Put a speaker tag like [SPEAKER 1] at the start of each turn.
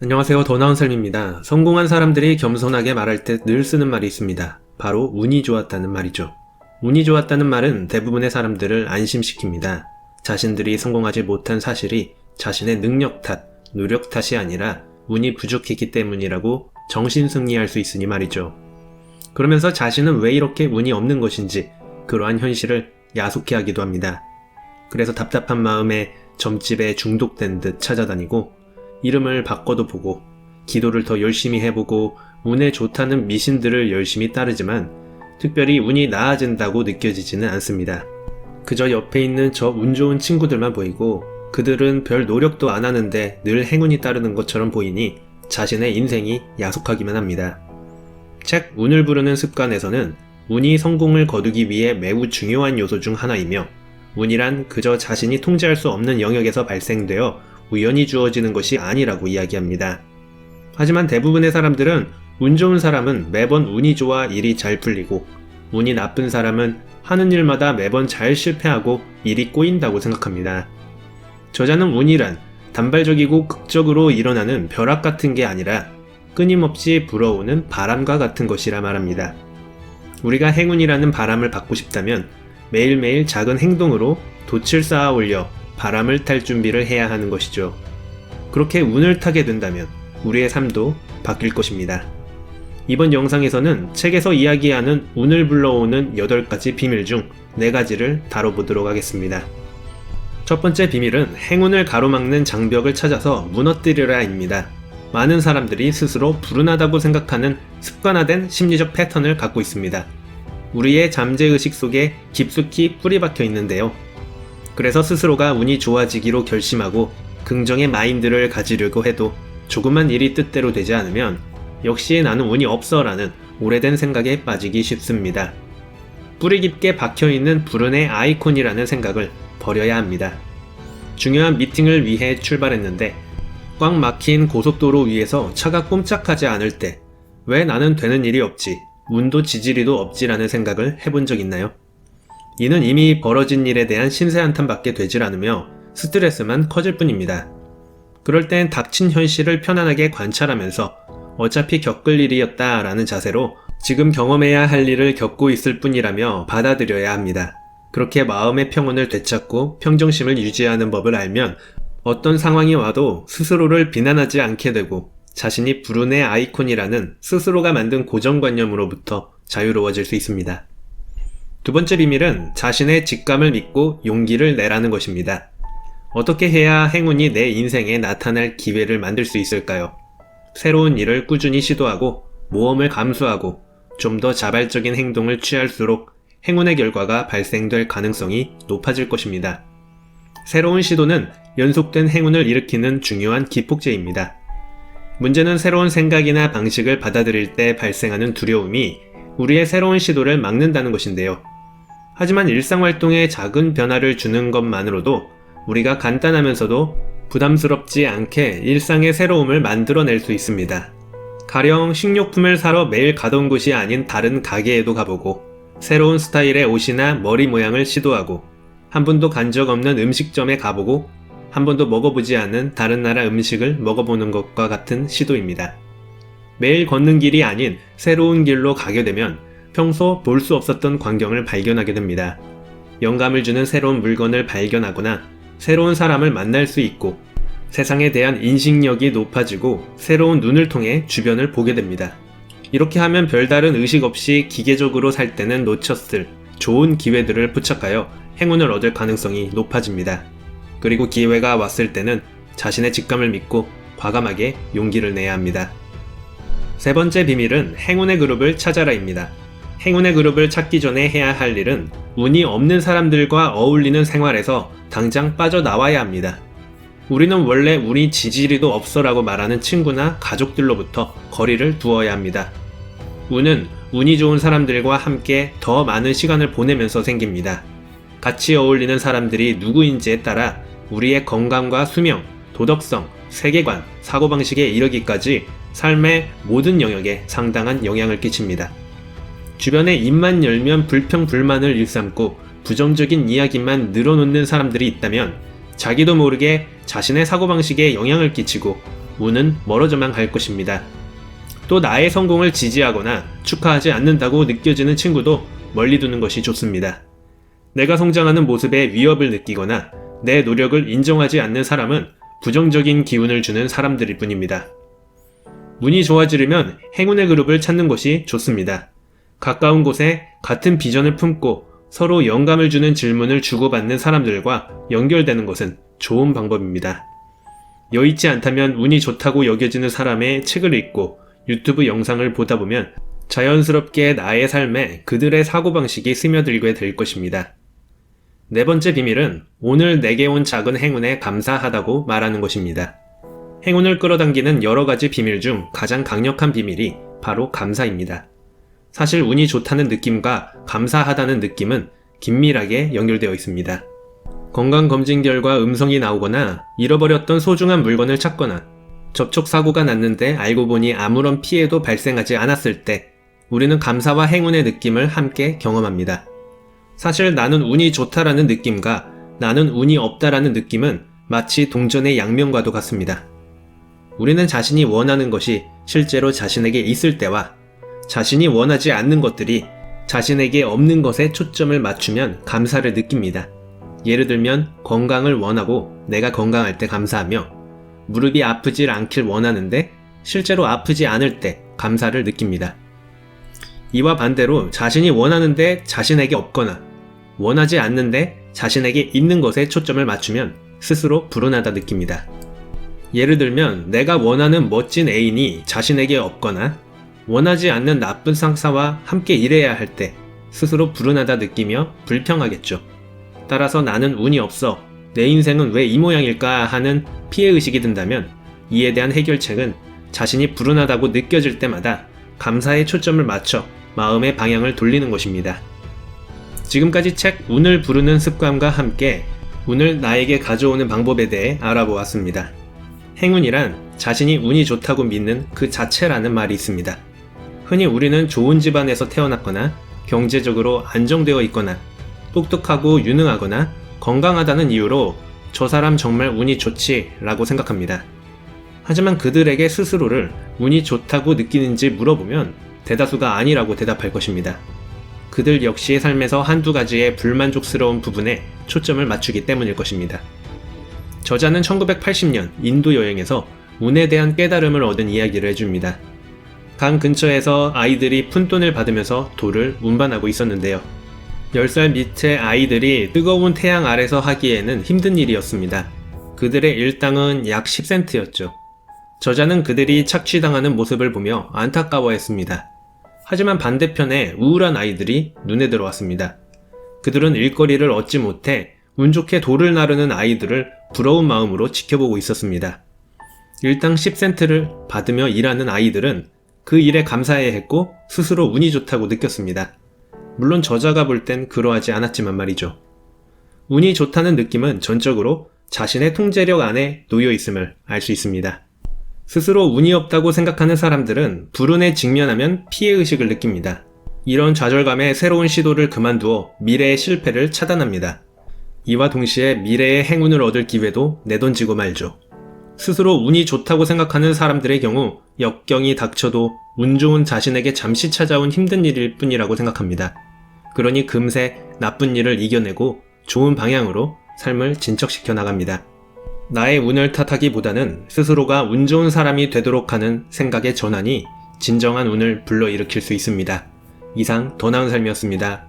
[SPEAKER 1] 안녕하세요. 더 나은 삶입니다. 성공한 사람들이 겸손하게 말할 때 늘 쓰는 말이 있습니다. 바로 운이 좋았다는 말이죠. 운이 좋았다는 말은 대부분의 사람들을 안심시킵니다. 자신들이 성공하지 못한 사실이 자신의 능력 탓, 노력 탓이 아니라 운이 부족했기 때문이라고 정신승리할 수 있으니 말이죠. 그러면서 자신은 왜 이렇게 운이 없는 것인지 그러한 현실을 야속해 하기도 합니다. 그래서 답답한 마음에 점집에 중독된 듯 찾아다니고 이름을 바꿔도 보고 기도를 더 열심히 해보고 운에 좋다는 미신들을 열심히 따르지만 특별히 운이 나아진다고 느껴지지는 않습니다. 그저 옆에 있는 저 운 좋은 친구들만 보이고 그들은 별 노력도 안 하는데 늘 행운이 따르는 것처럼 보이니 자신의 인생이 야속하기만 합니다. 책 운을 부르는 습관에서는 운이 성공을 거두기 위해 매우 중요한 요소 중 하나이며 운이란 그저 자신이 통제할 수 없는 영역에서 발생되어 우연히 주어지는 것이 아니라고 이야기합니다. 하지만 대부분의 사람들은 운 좋은 사람은 매번 운이 좋아 일이 잘 풀리고 운이 나쁜 사람은 하는 일마다 매번 잘 실패하고 일이 꼬인다고 생각합니다. 저자는 운이란 단발적이고 극적으로 일어나는 벼락 같은 게 아니라 끊임없이 불어오는 바람과 같은 것이라 말합니다. 우리가 행운이라는 바람을 받고 싶다면 매일매일 작은 행동으로 돛을 쌓아 올려 바람을 탈 준비를 해야 하는 것이죠. 그렇게 운을 타게 된다면 우리의 삶도 바뀔 것입니다. 이번 영상에서는 책에서 이야기하는 운을 불러오는 8가지 비밀 중 4가지를 다뤄보도록 하겠습니다. 첫 번째 비밀은 행운을 가로막는 장벽을 찾아서 무너뜨리라입니다. 많은 사람들이 스스로 불운하다고 생각하는 습관화된 심리적 패턴을 갖고 있습니다. 우리의 잠재의식 속에 깊숙이 뿌리박혀 있는데요. 그래서 스스로가 운이 좋아지기로 결심하고 긍정의 마인드를 가지려고 해도 조그만 일이 뜻대로 되지 않으면 역시 나는 운이 없어 라는 오래된 생각에 빠지기 쉽습니다. 뿌리 깊게 박혀있는 불운의 아이콘이라는 생각을 버려야 합니다. 중요한 미팅을 위해 출발했는데 꽉 막힌 고속도로 위에서 차가 꼼짝하지 않을 때 왜 나는 되는 일이 없지, 운도 지지리도 없지라는 생각을 해본 적 있나요? 이는 이미 벌어진 일에 대한 신세한탄밖에 되질 않으며 스트레스만 커질 뿐입니다. 그럴 땐 닥친 현실을 편안하게 관찰하면서 어차피 겪을 일이었다 라는 자세로 지금 경험해야 할 일을 겪고 있을 뿐이라며 받아들여야 합니다. 그렇게 마음의 평온을 되찾고 평정심을 유지하는 법을 알면 어떤 상황이 와도 스스로를 비난하지 않게 되고 자신이 불운의 아이콘이라는 스스로가 만든 고정관념으로부터 자유로워질 수 있습니다. 두 번째 비밀은 자신의 직감을 믿고 용기를 내라는 것입니다. 어떻게 해야 행운이 내 인생에 나타날 기회를 만들 수 있을까요? 새로운 일을 꾸준히 시도하고 모험을 감수하고 좀 더 자발적인 행동을 취할수록 행운의 결과가 발생될 가능성이 높아질 것입니다. 새로운 시도는 연속된 행운을 일으키는 중요한 기폭제입니다. 문제는 새로운 생각이나 방식을 받아들일 때 발생하는 두려움이 우리의 새로운 시도를 막는다는 것인데요. 하지만 일상활동에 작은 변화를 주는 것만으로도 우리가 간단하면서도 부담스럽지 않게 일상의 새로움을 만들어낼 수 있습니다. 가령 식료품을 사러 매일 가던 곳이 아닌 다른 가게에도 가보고 새로운 스타일의 옷이나 머리 모양을 시도하고 한 번도 간 적 없는 음식점에 가보고 한 번도 먹어보지 않은 다른 나라 음식을 먹어보는 것과 같은 시도입니다. 매일 걷는 길이 아닌 새로운 길로 가게 되면 평소 볼 수 없었던 광경을 발견하게 됩니다. 영감을 주는 새로운 물건을 발견하거나 새로운 사람을 만날 수 있고 세상에 대한 인식력이 높아지고 새로운 눈을 통해 주변을 보게 됩니다. 이렇게 하면 별다른 의식 없이 기계적으로 살 때는 놓쳤을 좋은 기회들을 포착하여 행운을 얻을 가능성이 높아집니다. 그리고 기회가 왔을 때는 자신의 직감을 믿고 과감하게 용기를 내야 합니다. 세 번째 비밀은 행운의 그룹을 찾아라입니다. 행운의 그룹을 찾기 전에 해야 할 일은 운이 없는 사람들과 어울리는 생활에서 당장 빠져나와야 합니다. 우리는 원래 운이 지지리도 없어라고 말하는 친구나 가족들로부터 거리를 두어야 합니다. 운은 운이 좋은 사람들과 함께 더 많은 시간을 보내면서 생깁니다. 같이 어울리는 사람들이 누구인지에 따라 우리의 건강과 수명, 도덕성, 세계관, 사고방식에 이르기까지 삶의 모든 영역에 상당한 영향을 끼칩니다. 주변에 입만 열면 불평불만을 일삼고 부정적인 이야기만 늘어놓는 사람들이 있다면 자기도 모르게 자신의 사고방식에 영향을 끼치고 운은 멀어져만 갈 것입니다. 또 나의 성공을 지지하거나 축하하지 않는다고 느껴지는 친구도 멀리 두는 것이 좋습니다. 내가 성장하는 모습에 위협을 느끼거나 내 노력을 인정하지 않는 사람은 부정적인 기운을 주는 사람들일 뿐입니다. 운이 좋아지려면 행운의 그룹을 찾는 것이 좋습니다. 가까운 곳에 같은 비전을 품고 서로 영감을 주는 질문을 주고받는 사람들과 연결되는 것은 좋은 방법입니다. 여의치 않다면 운이 좋다고 여겨지는 사람의 책을 읽고 유튜브 영상을 보다 보면 자연스럽게 나의 삶에 그들의 사고방식이 스며들게 될 것입니다. 네 번째 비밀은 오늘 내게 온 작은 행운에 감사하다고 말하는 것입니다. 행운을 끌어당기는 여러 가지 비밀 중 가장 강력한 비밀이 바로 감사입니다. 사실 운이 좋다는 느낌과 감사하다는 느낌은 긴밀하게 연결되어 있습니다. 건강검진 결과 음성이 나오거나 잃어버렸던 소중한 물건을 찾거나 접촉사고가 났는데 알고 보니 아무런 피해도 발생하지 않았을 때 우리는 감사와 행운의 느낌을 함께 경험합니다. 사실 나는 운이 좋다라는 느낌과 나는 운이 없다라는 느낌은 마치 동전의 양면과도 같습니다. 우리는 자신이 원하는 것이 실제로 자신에게 있을 때와 자신이 원하지 않는 것들이 자신에게 없는 것에 초점을 맞추면 감사를 느낍니다. 예를 들면 건강을 원하고 내가 건강할 때 감사하며 무릎이 아프지 않길 원하는데 실제로 아프지 않을 때 감사를 느낍니다. 이와 반대로 자신이 원하는데 자신에게 없거나 원하지 않는데 자신에게 있는 것에 초점을 맞추면 스스로 불운하다 느낍니다. 예를 들면 내가 원하는 멋진 애인이 자신에게 없거나 원하지 않는 나쁜 상사와 함께 일해야 할 때 스스로 불운하다 느끼며 불평하겠죠. 따라서 나는 운이 없어, 내 인생은 왜 이 모양일까 하는 피해의식이 든다면 이에 대한 해결책은 자신이 불운하다고 느껴질 때마다 감사에 초점을 맞춰 마음의 방향을 돌리는 것입니다. 지금까지 책 운을 부르는 습관과 함께 운을 나에게 가져오는 방법에 대해 알아보았습니다. 행운이란 자신이 운이 좋다고 믿는 그 자체라는 말이 있습니다. 흔히 우리는 좋은 집안에서 태어났거나 경제적으로 안정되어 있거나 똑똑하고 유능하거나 건강하다는 이유로 저 사람 정말 운이 좋지 라고 생각합니다. 하지만 그들에게 스스로를 운이 좋다고 느끼는지 물어보면 대다수가 아니라고 대답할 것입니다. 그들 역시의 삶에서 한두 가지의 불만족스러운 부분에 초점을 맞추기 때문일 것입니다. 저자는 1980년 인도 여행에서 운에 대한 깨달음을 얻은 이야기를 해줍니다. 강 근처에서 아이들이 푼돈을 받으면서 돌을 운반하고 있었는데요. 10살 밑의 아이들이 뜨거운 태양 아래서 하기에는 힘든 일이었습니다. 그들의 일당은 약 10센트였죠. 저자는 그들이 착취당하는 모습을 보며 안타까워했습니다. 하지만 반대편에 우울한 아이들이 눈에 들어왔습니다. 그들은 일거리를 얻지 못해 운 좋게 돌을 나르는 아이들을 부러운 마음으로 지켜보고 있었습니다. 일당 10센트를 받으며 일하는 아이들은 그 일에 감사해야 했고 스스로 운이 좋다고 느꼈습니다. 물론 저자가 볼 땐 그러하지 않았지만 말이죠. 운이 좋다는 느낌은 전적으로 자신의 통제력 안에 놓여 있음을 알 수 있습니다. 스스로 운이 없다고 생각하는 사람들은 불운에 직면하면 피해의식을 느낍니다. 이런 좌절감에 새로운 시도를 그만두어 미래의 실패를 차단합니다. 이와 동시에 미래의 행운을 얻을 기회도 내던지고 말죠. 스스로 운이 좋다고 생각하는 사람들의 경우 역경이 닥쳐도 운 좋은 자신에게 잠시 찾아온 힘든 일일 뿐이라고 생각합니다. 그러니 금세 나쁜 일을 이겨내고 좋은 방향으로 삶을 진척시켜 나갑니다. 나의 운을 탓하기보다는 스스로가 운 좋은 사람이 되도록 하는 생각의 전환이 진정한 운을 불러일으킬 수 있습니다. 이상 더 나은 삶이었습니다.